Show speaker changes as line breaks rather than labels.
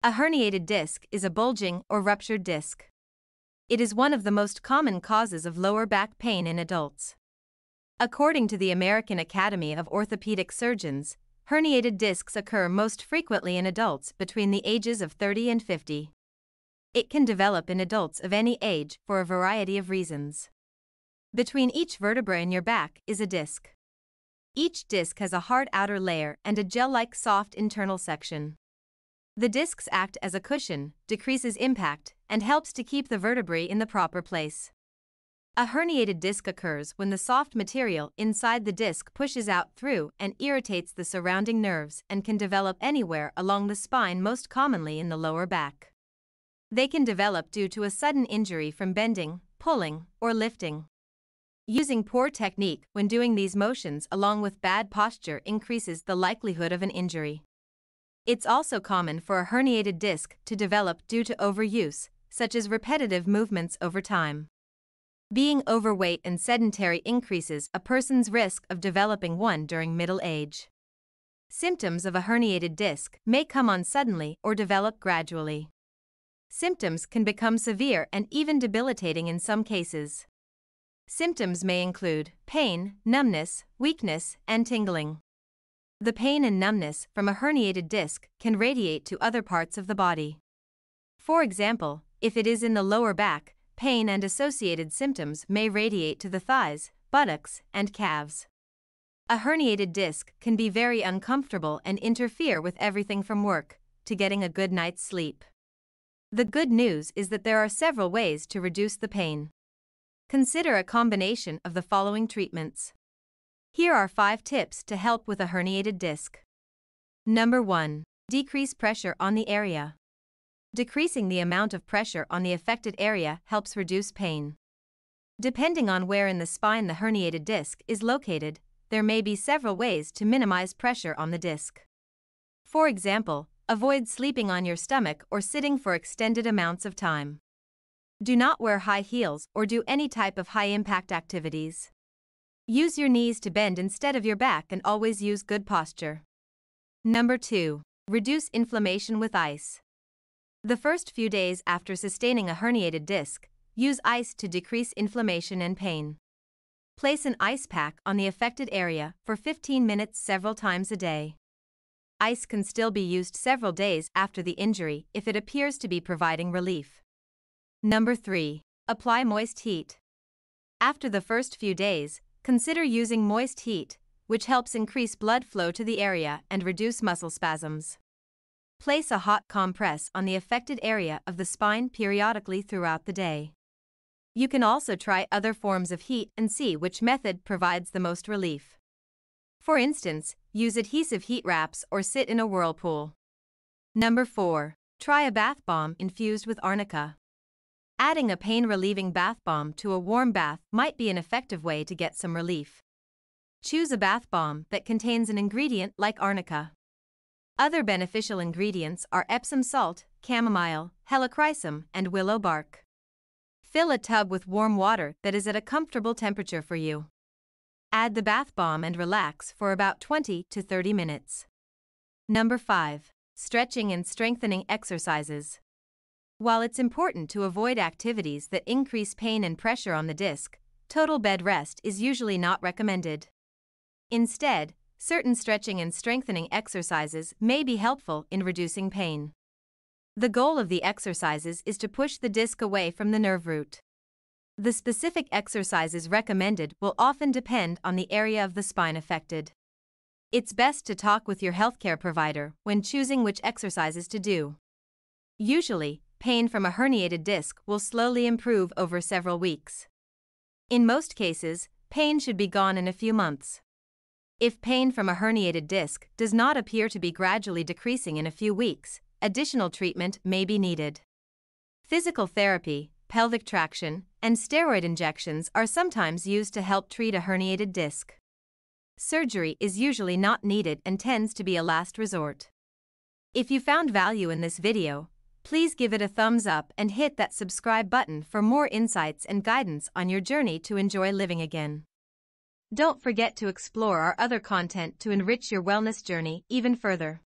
A herniated disc is a bulging or ruptured disc. It is one of the most common causes of lower back pain in adults. According to the American Academy of Orthopedic Surgeons, herniated discs occur most frequently in adults between the ages of 30 and 50. It can develop in adults of any age for a variety of reasons. Between each vertebra in your back is a disc. Each disc has a hard outer layer and a gel-like soft internal section. The discs act as a cushion, decreases impact, and helps to keep the vertebrae in the proper place. A herniated disc occurs when the soft material inside the disc pushes out through and irritates the surrounding nerves and can develop anywhere along the spine, most commonly in the lower back. They can develop due to a sudden injury from bending, pulling, or lifting. Using poor technique when doing these motions along with bad posture increases the likelihood of an injury. It's also common for a herniated disc to develop due to overuse, such as repetitive movements over time. Being overweight and sedentary increases a person's risk of developing one during middle age. Symptoms of a herniated disc may come on suddenly or develop gradually. Symptoms can become severe and even debilitating in some cases. Symptoms may include pain, numbness, weakness, and tingling. The pain and numbness from a herniated disc can radiate to other parts of the body. For example, if it is in the lower back, pain and associated symptoms may radiate to the thighs, buttocks, and calves. A herniated disc can be very uncomfortable and interfere with everything from work to getting a good night's sleep. The good news is that there are several ways to reduce the pain. Consider a combination of the following treatments. Here are 5 tips to help with a herniated disc. Number 1. Decrease pressure on the area. Decreasing the amount of pressure on the affected area helps reduce pain. Depending on where in the spine the herniated disc is located, there may be several ways to minimize pressure on the disc. For example, avoid sleeping on your stomach or sitting for extended amounts of time. Do not wear high heels or do any type of high-impact activities. Use your knees to bend instead of your back and always use good posture. Number 2. Reduce inflammation with ice. The first few days after sustaining a herniated disc, use ice to decrease inflammation and pain. Place an ice pack on the affected area for 15 minutes several times a day. Ice can still be used several days after the injury if it appears to be providing relief. Number 3. Apply moist heat. After the first few days, consider using moist heat, which helps increase blood flow to the area and reduce muscle spasms. Place a hot compress on the affected area of the spine periodically throughout the day. You can also try other forms of heat and see which method provides the most relief. For instance, use adhesive heat wraps or sit in a whirlpool. Number 4. Try a bath bomb infused with arnica. Adding a pain-relieving bath bomb to a warm bath might be an effective way to get some relief. Choose a bath bomb that contains an ingredient like arnica. Other beneficial ingredients are Epsom salt, chamomile, helichrysum, and willow bark. Fill a tub with warm water that is at a comfortable temperature for you. Add the bath bomb and relax for about 20 to 30 minutes. Number 5. Stretching and strengthening exercises. While it's important to avoid activities that increase pain and pressure on the disc, total bed rest is usually not recommended. Instead, certain stretching and strengthening exercises may be helpful in reducing pain. The goal of the exercises is to push the disc away from the nerve root. The specific exercises recommended will often depend on the area of the spine affected. It's best to talk with your healthcare provider when choosing which exercises to do. Usually, pain from a herniated disc will slowly improve over several weeks. In most cases, pain should be gone in a few months. If pain from a herniated disc does not appear to be gradually decreasing in a few weeks, additional treatment may be needed. Physical therapy, pelvic traction, and steroid injections are sometimes used to help treat a herniated disc. Surgery is usually not needed and tends to be a last resort. If you found value in this video, please give it a thumbs up and hit that subscribe button for more insights and guidance on your journey to enjoy living again. Don't forget to explore our other content to enrich your wellness journey even further.